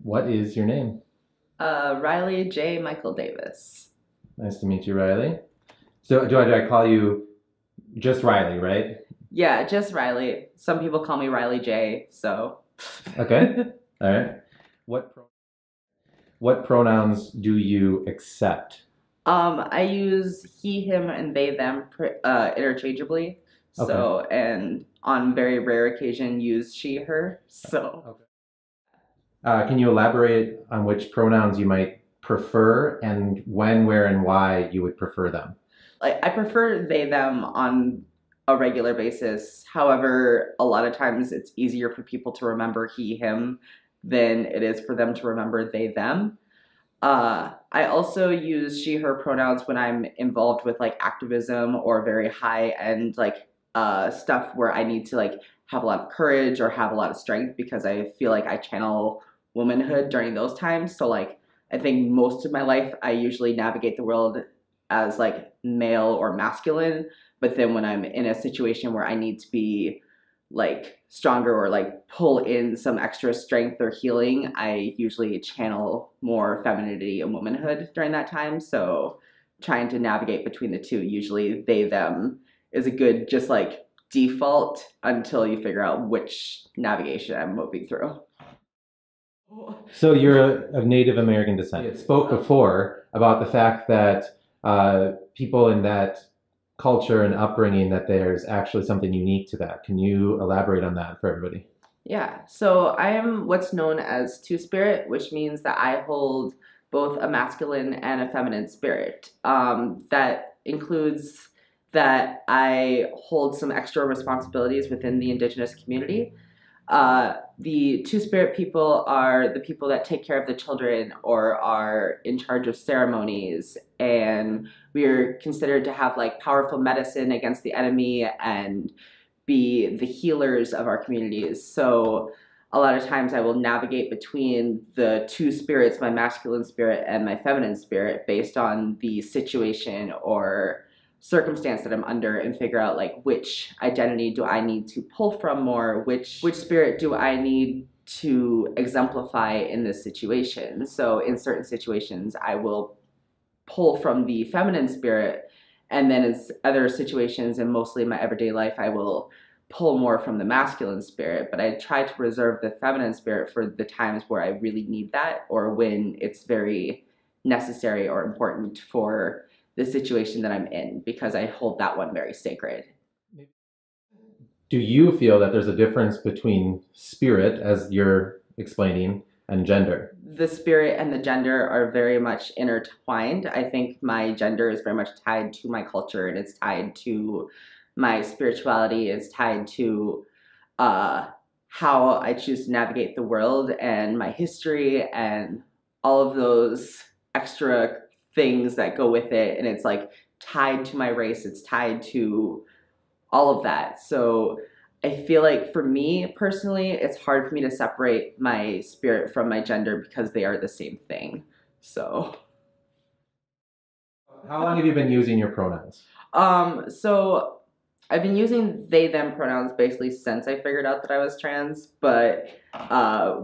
What is your name? Riley J. Michael Davis. Nice to meet you, Riley. So do I call you just Riley, right? Yeah, just Riley. Some people call me Riley J. So, Okay. All right. What pro- what pronouns do you accept? I use he, him, and they, them interchangeably. Okay. So, and on very rare occasion, use she, her. So, Okay. Can you elaborate on which pronouns you might prefer and when, where, and why you would prefer them? like I prefer they, them on a regular basis. However, a lot of times it's easier for people to remember he, him than it is for them to remember they, them. I also use she, her pronouns when I'm involved with like activism or very high end like stuff where I need to like have a lot of courage or have a lot of strength because I feel like I channel womanhood during those times. So like I think most of my life I usually navigate the world as like male or masculine, but then when I'm in a situation where I need to be like stronger or like pull in some extra strength or healing, I usually channel more femininity and womanhood during that time. So trying to navigate between the two, usually they, them is a good just like default until you figure out which navigation I'm moving through. So you're of Native American descent. You spoke before about the fact that people in that culture and upbringing, that there's actually something unique to that. Can you elaborate on that for everybody? Yeah, so I am what's known as two spirit, which means that I hold both a masculine and a feminine spirit. That includes that I hold some extra responsibilities within the indigenous community. The two spirit people are the people that take care of the children or are in charge of ceremonies, and we are considered to have like powerful medicine against the enemy and be the healers of our communities. So a lot of times I will navigate between the two spirits, my masculine spirit and my feminine spirit, based on the situation or circumstance that I'm under and figure out like which identity do I need to pull from more, which spirit do I need to exemplify in this situation. So in certain situations I will pull from the feminine spirit, and then in other situations and mostly in my everyday life I will pull more from the masculine spirit, but I try to reserve the feminine spirit for the times where I really need that or when it's very necessary or important for the situation that I'm in, because I hold that one very sacred. Do you feel that there's a difference between spirit, as you're explaining, and gender? The spirit and the gender are very much intertwined. I think my gender is very much tied to my culture and it's tied to my spirituality, it's tied to uh, how I choose to navigate the world and my history and all of those extra things that go with it. And it's like tied to my race, it's tied to all of that. So I feel like for me personally, it's hard for me to separate my spirit from my gender because they are the same thing. So, How long have you been using your pronouns? so I've been using they them pronouns basically since I figured out that I was trans, but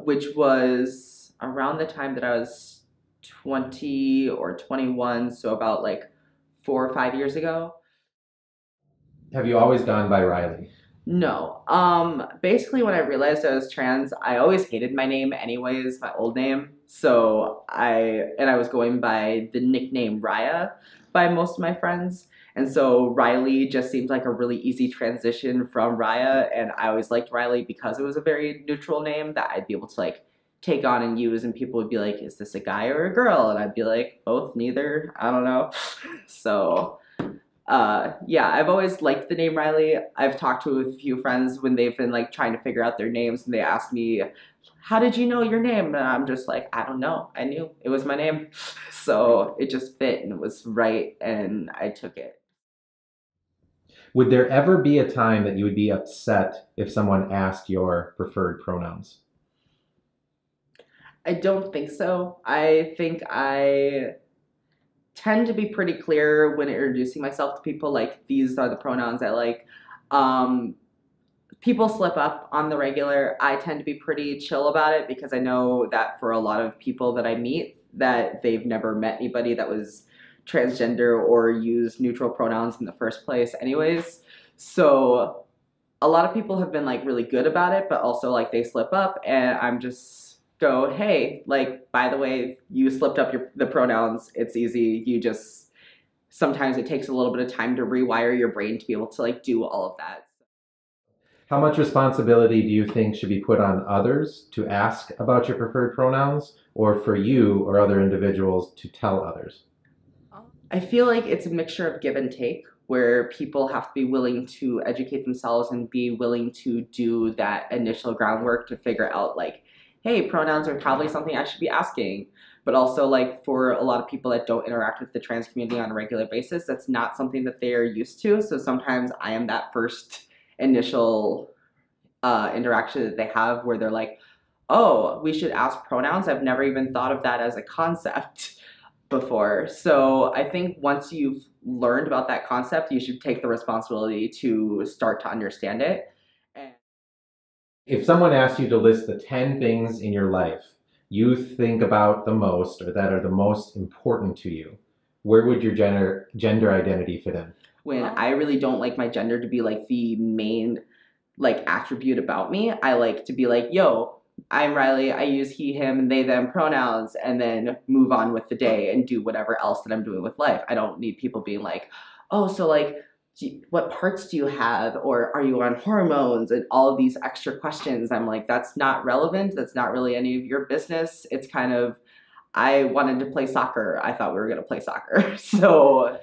which was around the time that I was 20 or 21, so about like 4 or 5 years ago. Have you always gone by Riley? No. Basically when I realized I was trans, I always hated my name anyways, my old name. So I was going by the nickname Raya by most of my friends. And so Riley just seemed like a really easy transition from Raya, and I always liked Riley because it was a very neutral name that I'd be able to like take on and use, and people would be like, is this a guy or a girl? And I'd be like, both, neither, I don't know. So yeah, I've always liked the name Riley. I've talked to a few friends when they've been like trying to figure out their names and they ask me, how did you know your name? And I'm just like, I don't know, I knew it was my name. So it just fit and it was right and I took it. Would there ever be a time that you would be upset if someone asked your preferred pronouns? I don't think so. I think I tend to be pretty clear when introducing myself to people, like these are the pronouns I like. um people slip up on the regular. I tend to be pretty chill about it because I know that for a lot of people that I meet, that they've never met anybody that was transgender or used neutral pronouns in the first place anyways. So a lot of people have been like really good about it, but also like they slip up and I'm just go, hey, like, by the way, you slipped up the pronouns. It's easy. You just, sometimes it takes a little bit of time to rewire your brain to be able to like do all of that. How much responsibility do you think should be put on others to ask about your preferred pronouns, or for you or other individuals to tell others? I feel like it's a mixture of give and take where people have to be willing to educate themselves and be willing to do that initial groundwork to figure out like, hey, pronouns are probably something I should be asking. But also like for a lot of people that don't interact with the trans community on a regular basis, that's not something that they are used to. So sometimes I am that first initial interaction that they have where they're like, oh, we should ask pronouns. I've never even thought of that as a concept before. So I think once you've learned about that concept, you should take the responsibility to start to understand it. And if someone asked you to list the 10 things in your life you think about the most or that are the most important to you, where would your gender identity fit in? When I really don't like my gender to be like the main like attribute about me, I like to be like, yo, I'm Riley, I use he, him, and they, them pronouns, and then move on with the day and do whatever else that I'm doing with life. I don't need people being like, oh, so like, what parts do you have? Or are you on hormones? And all of these extra questions. I'm like, that's not relevant. That's not really any of your business. It's kind of, I wanted to play soccer. I thought we were going to play soccer. So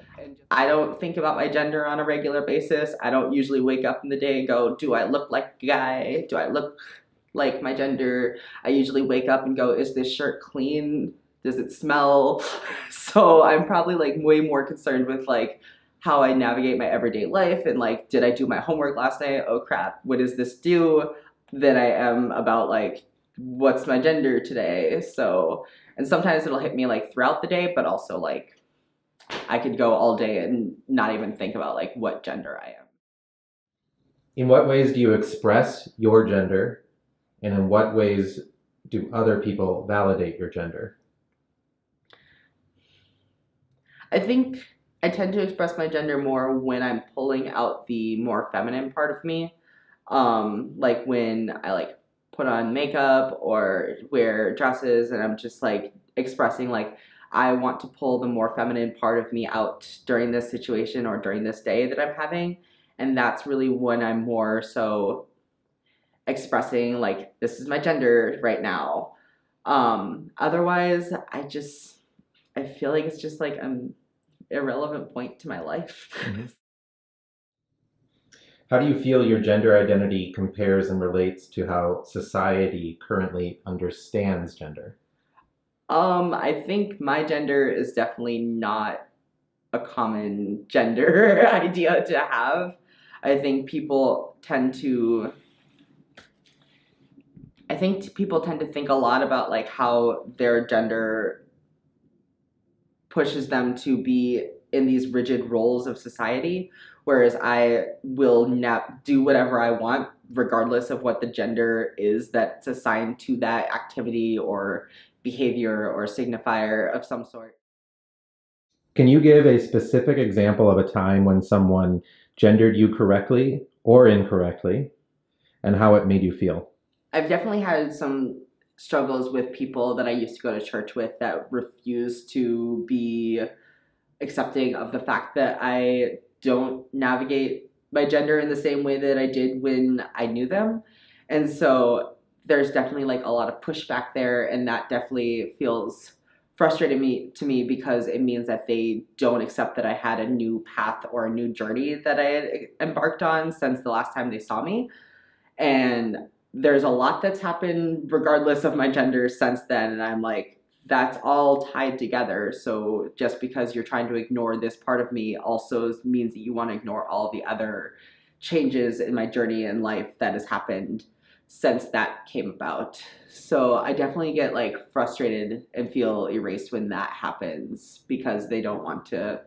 I don't think about my gender on a regular basis. I don't usually wake up in the day and go, do I look like a guy? Do I look like my gender? I usually wake up and go, is this shirt clean? Does it smell? So I'm probably like way more concerned with like how I navigate my everyday life and like, did I do my homework last night? Oh crap, what does this do? Than I am about like, what's my gender today? So, and sometimes it'll hit me like throughout the day, but also like I could go all day and not even think about like what gender I am. In what ways do you express your gender, and in what ways do other people validate your gender? I think I tend to express my gender more when I'm pulling out the more feminine part of me. Like when I like put on makeup or wear dresses and I'm just like expressing like I want to pull the more feminine part of me out during this situation or during this day that I'm having. And that's really when I'm more so expressing like this is my gender right now. Otherwise I feel like it's just like an irrelevant point to my life. Mm-hmm. How do you feel your gender identity compares and relates to how society currently understands gender? I think my gender is definitely not a common gender idea to have. I think people tend to think a lot about like how their gender pushes them to be in these rigid roles of society, whereas I will do whatever I want regardless of what the gender is that's assigned to that activity or behavior or signifier of some sort. Can you give a specific example of a time when someone gendered you correctly or incorrectly, and how it made you feel? I've definitely had some struggles with people that I used to go to church with that refuse to be accepting of the fact that I don't navigate my gender in the same way that I did when I knew them. And so there's definitely like a lot of pushback there, and that definitely feels frustrating to me because it means that they don't accept that I had a new path or a new journey that I had embarked on since the last time they saw me. And there's a lot that's happened regardless of my gender since then, and I'm like, that's all tied together. So just because you're trying to ignore this part of me also means that you want to ignore all the other changes in my journey in life that has happened since that came about. So I definitely get like frustrated and feel erased when that happens because they don't want to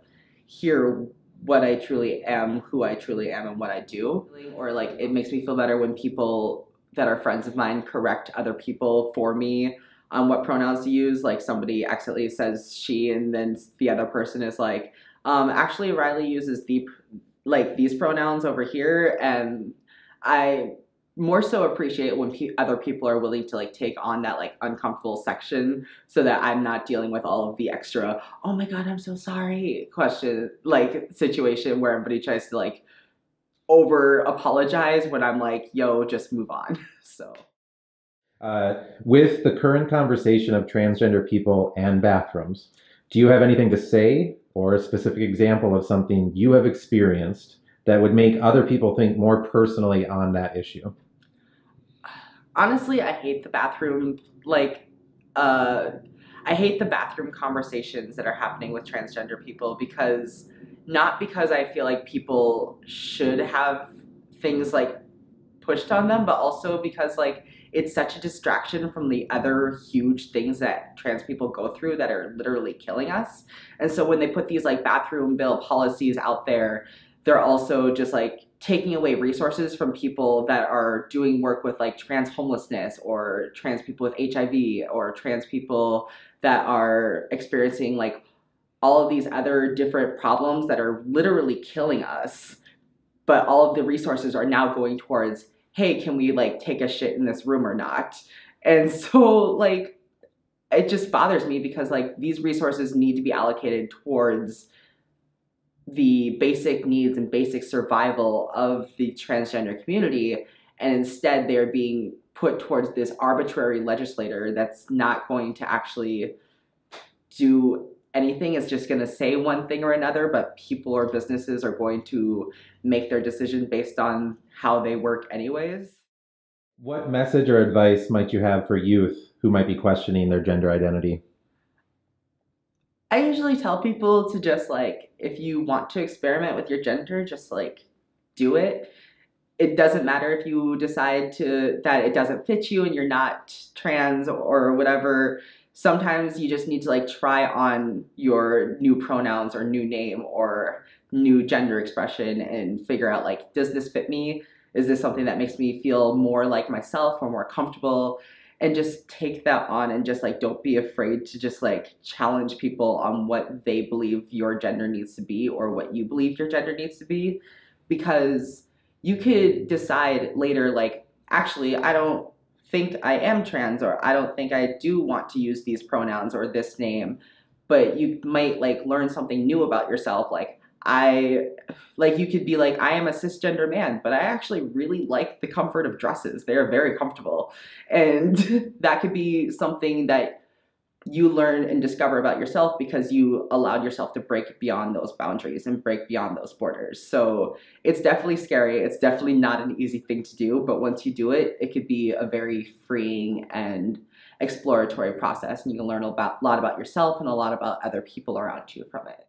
hear what I truly am, who I truly am, and what I do. Or like it makes me feel better when people that are friends of mine correct other people for me on what pronouns to use. Like somebody accidentally says she, and then the other person is like, actually Riley uses these pronouns over here, and I more so appreciate when other people are willing to like take on that like uncomfortable section so that I'm not dealing with all of the extra, oh my God, I'm so sorry question, like situation where everybody tries to like over apologize when I'm like, yo, just move on. So. With the current conversation of transgender people and bathrooms, do you have anything to say or a specific example of something you have experienced that would make other people think more personally on that issue? Honestly, I hate the bathroom, I hate the bathroom conversations that are happening with transgender people because not because I feel like people should have things like pushed on them, but also because like it's such a distraction from the other huge things that trans people go through that are literally killing us. And so when they put these like bathroom bill policies out there, they're also just like taking away resources from people that are doing work with like trans homelessness or trans people with HIV or trans people that are experiencing like all of these other different problems that are literally killing us. But all of the resources are now going towards, hey, can we like take a shit in this room or not? And so like it just bothers me because like these resources need to be allocated towards the basic needs and basic survival of the transgender community, and instead they're being put towards this arbitrary legislator that's not going to actually do anything. It's just going to say one thing or another, but people or businesses are going to make their decision based on how they work anyways. What message or advice might you have for youth who might be questioning their gender identity? I usually tell people to just like, if you want to experiment with your gender, just like do it. It doesn't matter if you decide to that it doesn't fit you and you're not trans or whatever. Sometimes you just need to like try on your new pronouns or new name or new gender expression and figure out like, does this fit me? Is this something that makes me feel more like myself or more comfortable? And just take that on and just like don't be afraid to just like challenge people on what they believe your gender needs to be or what you believe your gender needs to be, because you could decide later, like, actually, I don't think I am trans, or I don't think I do want to use these pronouns or this name. But you might like learn something new about yourself. You could be like, I am a cisgender man, but I actually really like the comfort of dresses. They are very comfortable. And that could be something that you learn and discover about yourself because you allowed yourself to break beyond those boundaries and break beyond those borders. So it's definitely scary. It's definitely not an easy thing to do, but once you do it, it could be a very freeing and exploratory process, and you can learn a lot about yourself and a lot about other people around you from it.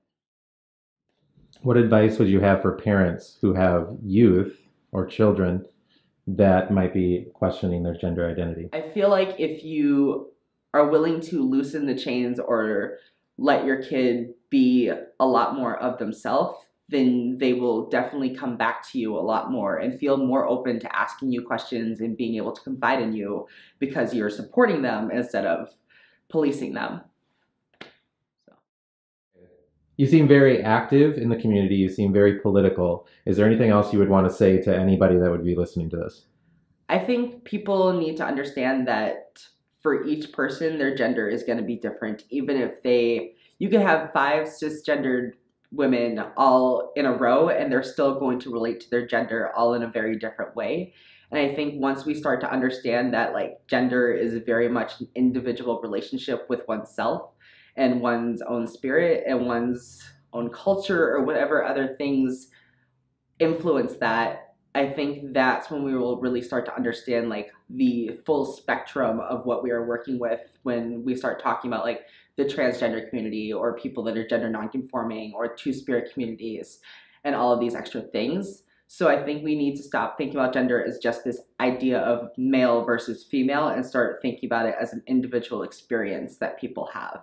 What advice would you have for parents who have youth or children that might be questioning their gender identity? I feel like if you are willing to loosen the chains or let your kid be a lot more of themselves, then they will definitely come back to you a lot more and feel more open to asking you questions and being able to confide in you because you're supporting them instead of policing them. You seem very active in the community. You seem very political. Is there anything else you would want to say to anybody that would be listening to this? I think people need to understand that for each person, their gender is going to be different. Even if you could have 5 cisgendered women all in a row and they're still going to relate to their gender all in a very different way. And I think once we start to understand that like gender is very much an individual relationship with oneself and one's own spirit and one's own culture or whatever other things influence that, I think that's when we will really start to understand like the full spectrum of what we are working with when we start talking about like the transgender community or people that are gender nonconforming or two-spirit communities and all of these extra things. So I think we need to stop thinking about gender as just this idea of male versus female and start thinking about it as an individual experience that people have.